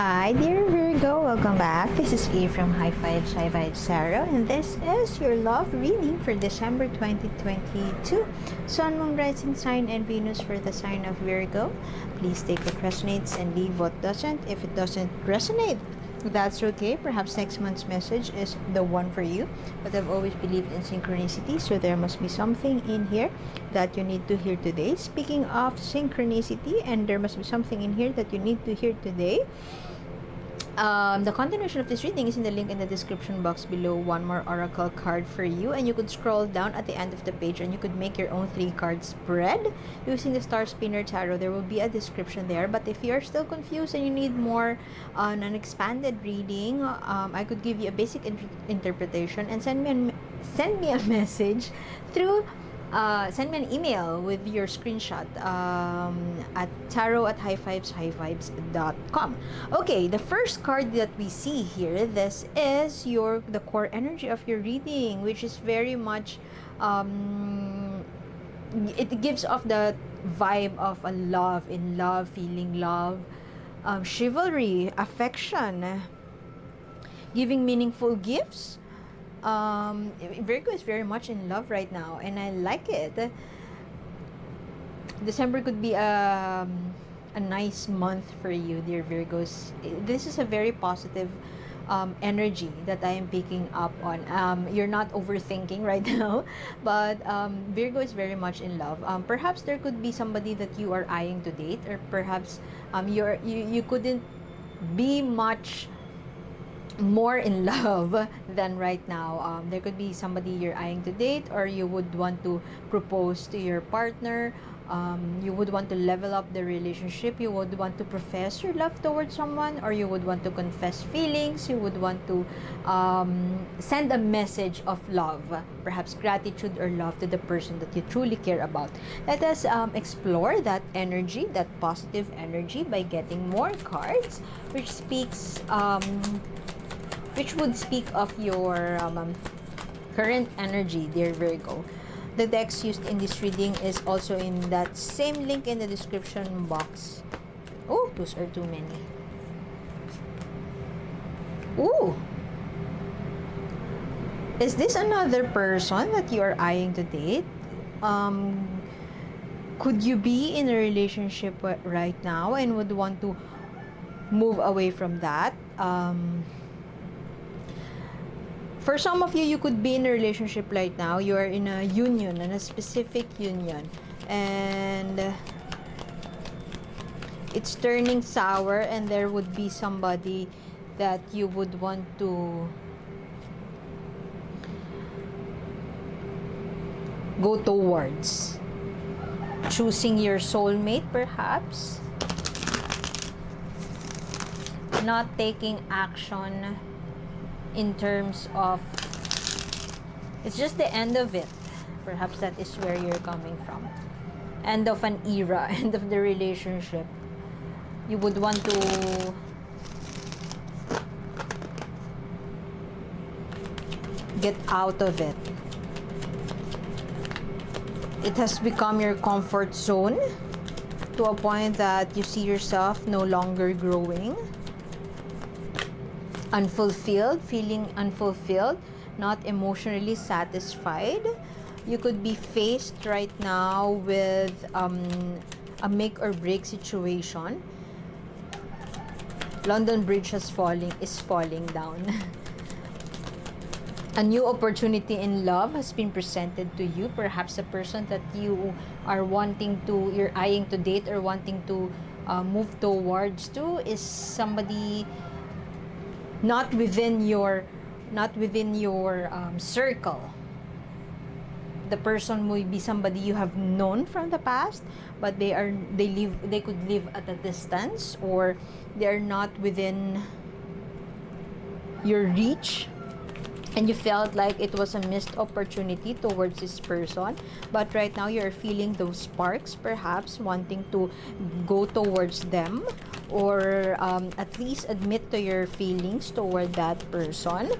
Hi dear Virgo, welcome back. This is A from High Vibes, High Vibes Sarah, and this is your love reading for December 2022. Sun, Moon, Rising Sign, and Venus for the sign of Virgo. Please take what resonates and leave what doesn't. If it doesn't resonate, that's okay. Perhaps next month's message is the one for you. But I've always believed in synchronicity, so there must be something in here that you need to hear today. Speaking of synchronicity, and there must be something in here that you need to hear today. The continuation of this reading is in the link in the description box below. One more oracle card for you, and you could scroll down at the end of the page and you could make your own 3-card spread using the Star Spinner Tarot. There will be a description there, but if you're still confused and you need more on an expanded reading, I could give you a basic interpretation and send me a message through send me an email with your screenshot at tarot@highvibes.com. Okay, the first card that we see here, this is the core energy of your reading, which is very much it gives off the vibe of a love, feeling love, chivalry, affection, giving meaningful gifts. Virgo is very much in love right now, and I like it. December could be a nice month for you, dear Virgos. This is a very positive energy that I am picking up on. You're not overthinking right now, but Virgo is very much in love. Perhaps there could be somebody that you are eyeing to date, or perhaps you couldn't be much more in love than right now. There could be somebody you're eyeing to date, or you would want to propose to your partner. You would want to level up the relationship. You would want to profess your love towards someone, or you would want to confess feelings. You would want to send a message of love, perhaps gratitude or love to the person that you truly care about. Let us explore that energy, that positive energy, by getting more cards, which would speak of your current energy, dear Virgo. The decks used in this reading is also in that same link in the description box. Oh, those are too many. Ooh! Is this another person that you are eyeing to date? Could you be in a relationship right now and would want to move away from that? For some of you, you could be in a relationship right now. You are in a union, in a specific union, and it's turning sour, and there would be somebody that you would want to go towards. Choosing your soulmate, perhaps. Not taking action in terms of, it's just the end of it. Perhaps that is where you're coming from. End of an era, end of the relationship. You would want to get out of it. It has become your comfort zone to a point that you see yourself no longer growing. Unfulfilled, feeling unfulfilled, not emotionally satisfied. You could be faced right now with a make or break situation. London Bridge is falling down. A new opportunity in love has been presented to you. Perhaps a person that you are you're eyeing to date or wanting to move towards to is somebody not within your circle. The person may be somebody you have known from the past, but they could live at a distance, or they are not within your reach, and you felt like it was a missed opportunity towards this person. But right now you're feeling those sparks, perhaps wanting to go towards them, or at least admit to your feelings toward that person.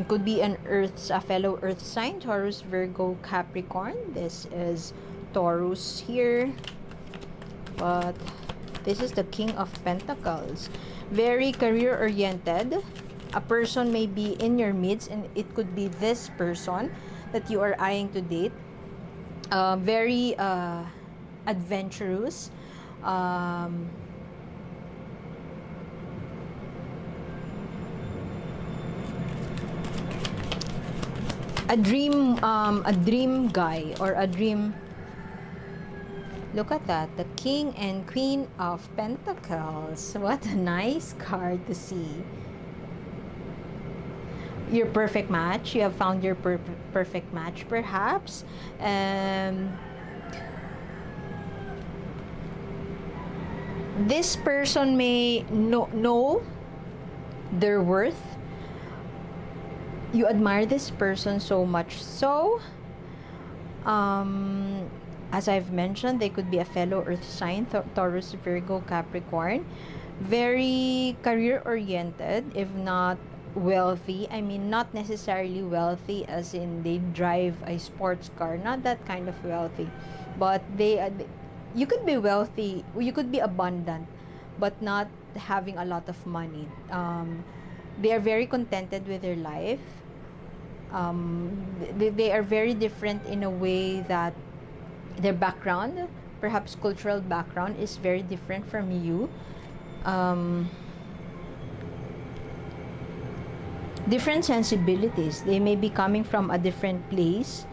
Could be a fellow earth sign, Taurus, Virgo, Capricorn. This is Taurus here, but this is the King of Pentacles. Very career oriented. A person may be in your midst, and it could be this person that you are eyeing to date. Very adventurous. A dream guy, or a dream. Look at that, the King and Queen of Pentacles. What a nice card to see. Your perfect match. You have found your perfect match, perhaps. This person may know their worth. You admire this person so much so. As I've mentioned, they could be a fellow earth sign, Taurus, Virgo, Capricorn. Very career-oriented, if not wealthy. I mean, not necessarily wealthy as in they drive a sports car. Not that kind of wealthy. But you could be wealthy, you could be abundant, but not having a lot of money. They are very contented with their life. They are very different in a way that their background, perhaps cultural background, is very different from you. Different sensibilities. They may be coming from a different place.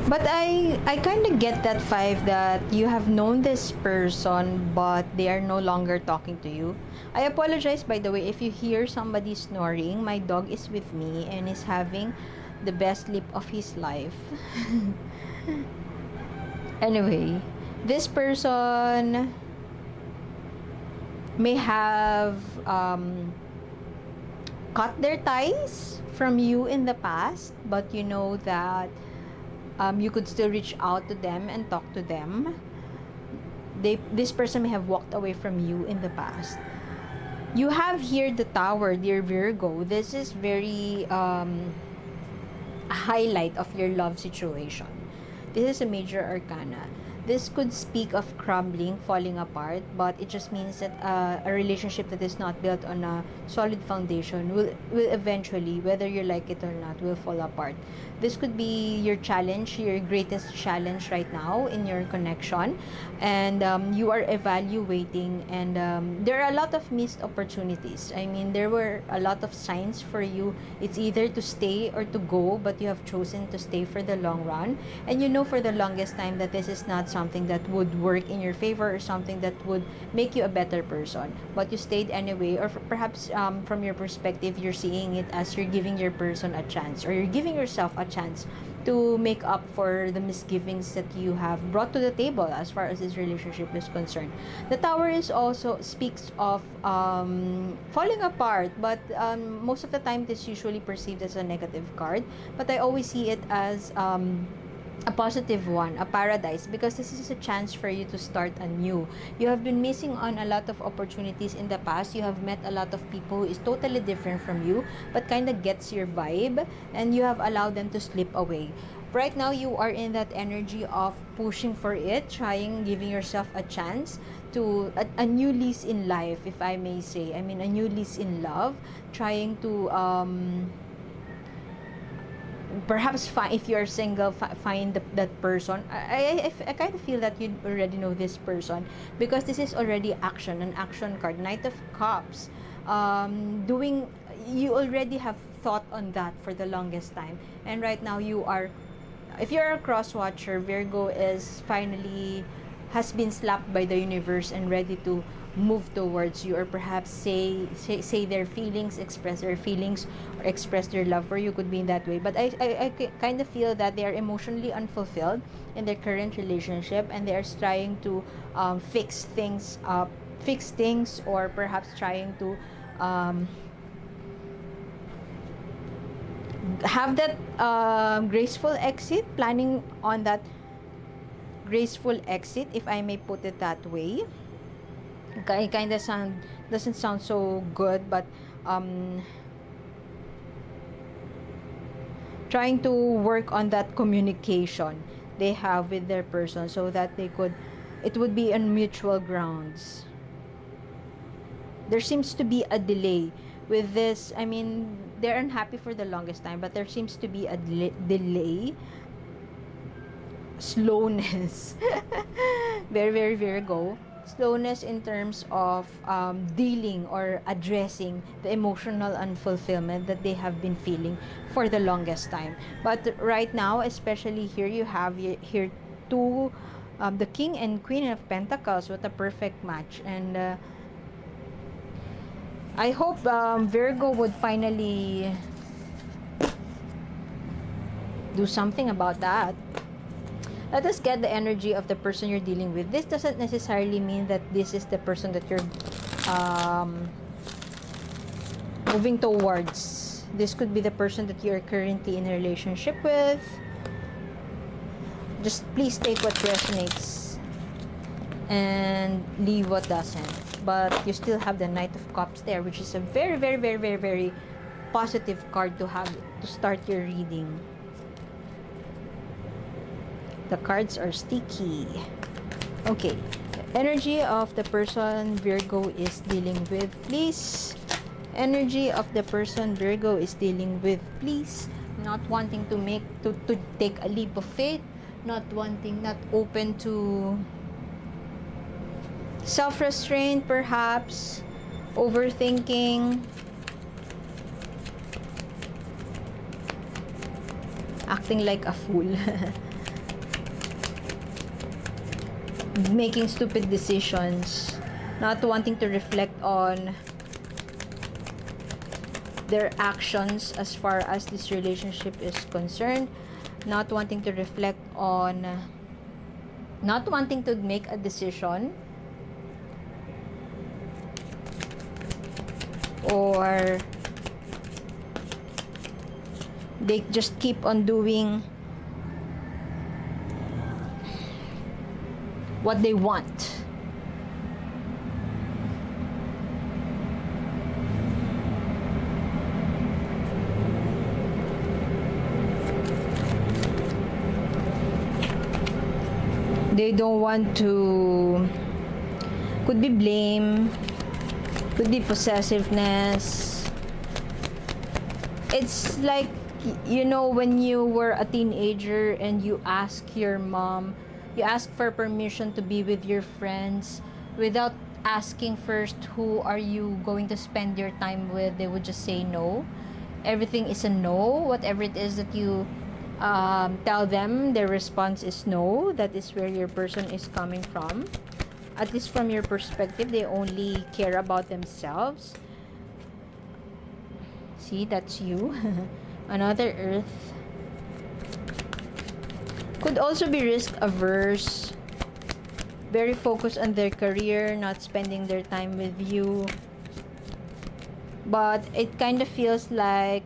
But I kind of get that vibe that you have known this person, but they are no longer talking to you. I apologize, by the way, if you hear somebody snoring. My dog is with me and is having the best sleep of his life. Anyway, this person may have cut their ties from you in the past, but you know that you could still reach out to them and talk to them. This person may have walked away from you in the past. You have here the Tower, dear Virgo. This is very a highlight of your love situation. This is a major arcana. This could speak of crumbling, falling apart, but it just means that a relationship that is not built on a solid foundation will eventually, whether you like it or not, will fall apart. This could be your challenge, your greatest challenge right now in your connection, and you are evaluating, and there are a lot of missed opportunities. I mean, there were a lot of signs for you. It's either to stay or to go, but you have chosen to stay for the long run, and you know for the longest time that this is not something that would work in your favor or something that would make you a better person, but you stayed anyway. Or perhaps from your perspective, you're seeing it as you're giving your person a chance, or you're giving yourself a chance to make up for the misgivings that you have brought to the table as far as this relationship is concerned. The Tower is also speaks of falling apart, but most of the time this is usually perceived as a negative card, but I always see it as a positive one, a paradise, because this is a chance for you to start anew. You have been missing on a lot of opportunities in the past. You have met a lot of people who is totally different from you, but kind of gets your vibe, and you have allowed them to slip away. Right now, you are in that energy of pushing for it, trying, giving yourself a chance to a new lease in life, if I may say. I mean, a new lease in love, trying to perhaps if you're single, find that person. I kind of feel that you already know this person, because this is already action, an action card, Knight of Cups. You already have thought on that for the longest time, and right now you are, if you're a cross watcher, Virgo is finally has been slapped by the universe and ready to move towards you, or perhaps say their feelings, express their feelings, or express their love for you. Could be in that way, but I kind of feel that they are emotionally unfulfilled in their current relationship, and they are trying to fix things, or perhaps trying to have that graceful exit, planning on that graceful exit, if I may put it that way. It kind of doesn't sound so good, but trying to work on that communication they have with their person, so that it would be on mutual grounds. There seems to be a delay with this. I mean, they're unhappy for the longest time, but there seems to be a delay, slowness. Very, very Virgo. Slowness in terms of dealing or addressing the emotional unfulfillment that they have been feeling for the longest time. But right now, especially here, you have here two, the King and Queen of Pentacles. What a perfect match. And I hope Virgo would finally do something about that. Let us get the energy of the person you're dealing with. This doesn't necessarily mean that this is the person that you're moving towards. This could be the person that you're currently in a relationship with. Just please take what resonates and leave what doesn't. But you still have the Knight of Cups there, which is a very, very, very, very, very positive card to have to start your reading. The cards are sticky. Okay. The energy of the person Virgo is dealing with, please. Energy of the person Virgo is dealing with, please. Not wanting to take a leap of faith. Not open to self-restraint, perhaps. Overthinking. Acting like a fool. Making stupid decisions, not wanting to reflect on their actions as far as this relationship is concerned, not wanting to reflect on, not wanting to make a decision, or they just keep on doing what they want. They don't want to, could be blame, could be possessiveness. It's like, you know, when you were a teenager and you ask your mom, you ask for permission to be with your friends without asking first who are you going to spend your time with. They would just say no. Everything is a no. Whatever it is that you tell them, their response is no. That is where your person is coming from. At least from your perspective, they only care about themselves. See, that's you. Another Earth. Could also be risk averse, very focused on their career, not spending their time with you. But it kind of feels like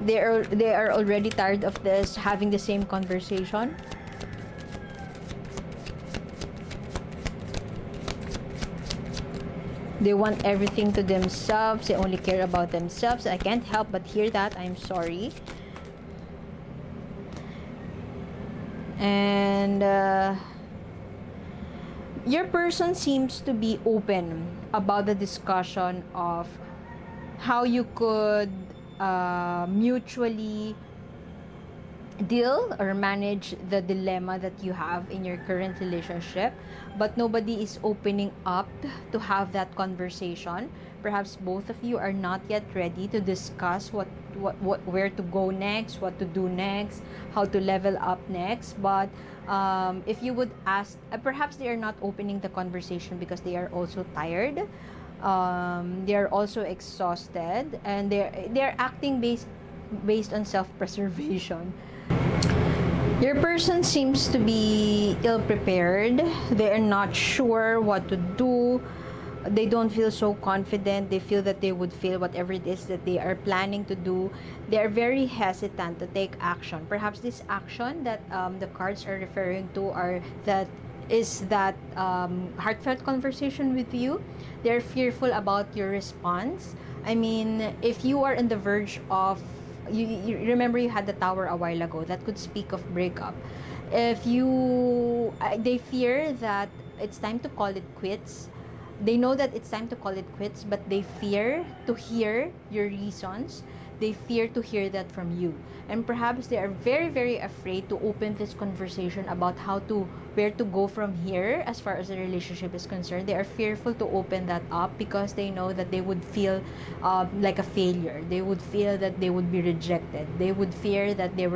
they are already tired of this, having the same conversation. They want everything to themselves. They only care about themselves. I can't help but hear that. I'm sorry. And your person seems to be open about the discussion of how you could mutually deal or manage the dilemma that you have in your current relationship, but nobody is opening up to have that conversation. Perhaps both of you are not yet ready to discuss where to go next, what to do next, how to level up next. But if you would ask, perhaps they are not opening the conversation because they are also tired. They are also exhausted, and they're acting based on self-preservation. Your person seems to be ill-prepared. They are not sure what to do. They don't feel so confident. They feel that they would fail whatever it is that they are planning to do. They are very hesitant to take action. Perhaps this action that the cards are referring to are that is that heartfelt conversation with you. They're fearful about your response. I mean, if you are on the verge of, you remember you had the tower a while ago that could speak of breakup. If you, they fear that it's time to call it quits. They know that it's time to call it quits, but they fear to hear your reasons. They fear to hear that from you. And perhaps they are very, very afraid to open this conversation about where to go from here as far as the relationship is concerned. They are fearful to open that up because they know that they would feel like a failure. They would feel that they would be rejected. They would fear that there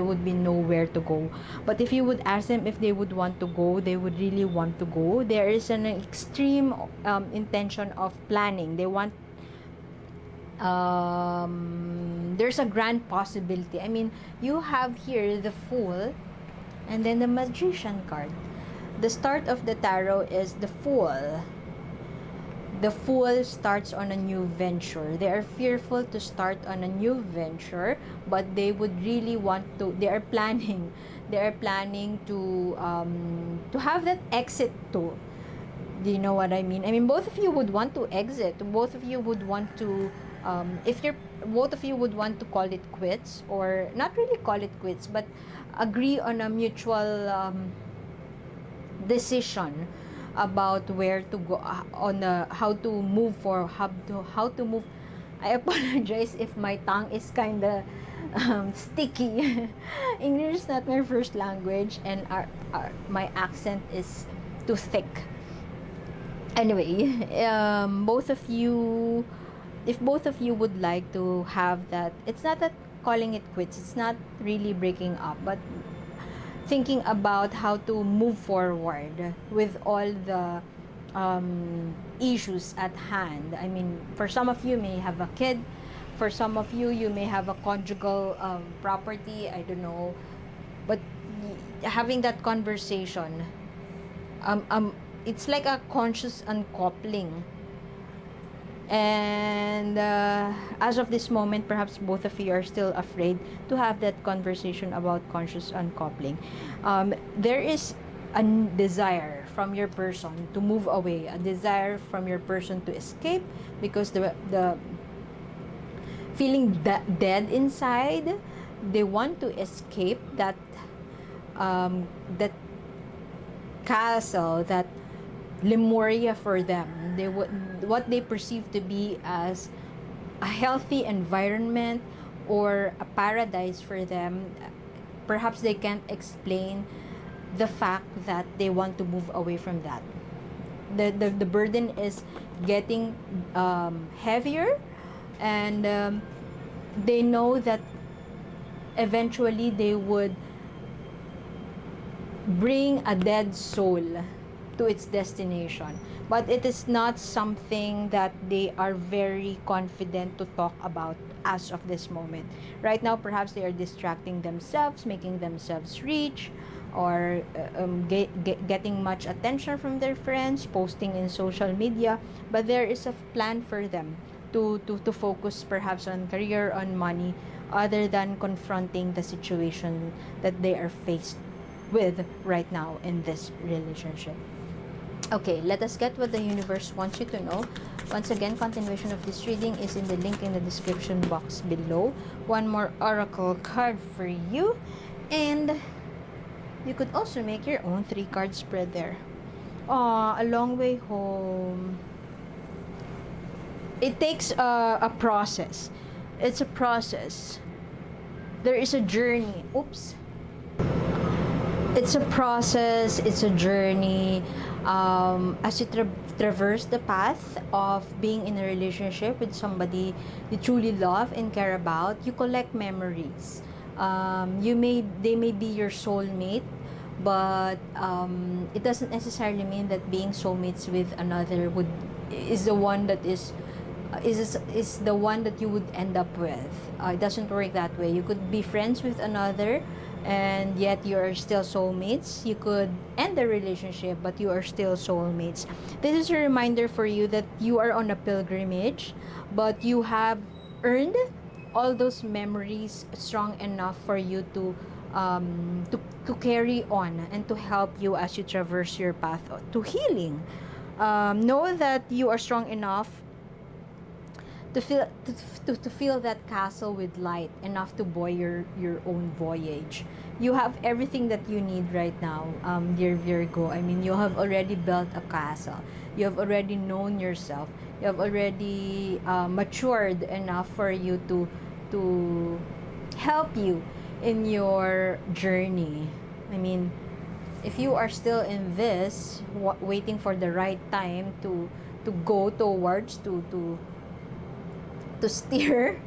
would be nowhere to go. But if you would ask them if they would want to go, they would really want to go. There is an extreme intention of planning. They want, there's a grand possibility. I mean, you have here the Fool and then the Magician card. The start of the tarot is the Fool. The Fool starts on a new venture. They are fearful to start on a new venture, but they would really want to. They are planning to have that exit too. Do you know what I mean? I mean, both of you would want to exit. Both of you would want to, if you're, both of you would want to call it quits, or not really call it quits, but agree on a mutual decision about where to go, on how to move for how to move. I apologize if my tongue is kind of sticky. English is not my first language, and my accent is too thick. Anyway, both of you, if both of you would like to have that, it's not that calling it quits, it's not really breaking up, but thinking about how to move forward with all the issues at hand. I mean, for some of you may have a kid, for some of you, you may have a conjugal property, I don't know, but having that conversation, it's like a conscious uncoupling. And as of this moment, perhaps both of you are still afraid to have that conversation about conscious uncoupling. There is a desire from your person to move away, a desire from your person to escape, because the feeling dead inside, they want to escape that that castle, that Lemuria for them. They would, what they perceive to be as a healthy environment or a paradise for them. Perhaps they can't explain the fact that they want to move away from that. The burden is getting heavier, and they know that eventually they would bring a dead soul to its destination, but it is not something that they are very confident to talk about as of this moment. Right now, perhaps they are distracting themselves, making themselves rich, or getting much attention from their friends, posting in social media, but there is a plan for them to focus perhaps on career, on money, other than confronting the situation that they are faced with right now in this relationship. Okay, let us get what the universe wants you to know. Once again, continuation of this reading is in the link in the description box below. One more oracle card for you, and you could also make your own 3-card spread there. A long way home. It takes a process. It's a process. There is a journey. Oops. It's a process, it's a journey. As you traverse the path of being in a relationship with somebody you truly love and care about, you collect memories. They may be your soulmate, but it doesn't necessarily mean that being soulmates with another is the one that is the one that you would end up with. It doesn't work that way. You could be friends with another, and yet you are still soulmates. You could end the relationship, but you are still soulmates. This is a reminder for you that you are on a pilgrimage, but you have earned all those memories strong enough for you to carry on and to help you as you traverse your path to healing. Know that you are strong enough to feel to feel that castle with light, enough to buoy your own voyage. You have everything that you need right now, dear Virgo. I mean, you have already built a castle. You have already known yourself. You have already matured enough for you to help you in your journey. I mean, if you are still in this, waiting for the right time to go towards, to steer,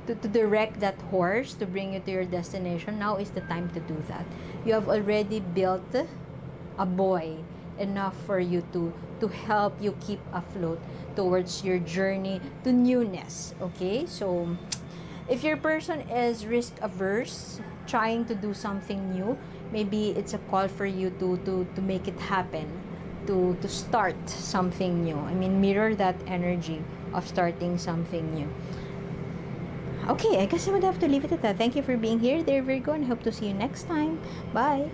to direct that horse to bring you to your destination, now is the time to do that. You have already built a buoy enough for you to help you keep afloat towards your journey to newness. Okay, so if your person is risk averse, trying to do something new, maybe it's a call for you to make it happen, to start something new. I mean, mirror that energy of starting something new. Okay, I guess I would have to leave it at that. Thank you for being here, there, Virgo, and hope to see you next time. Bye.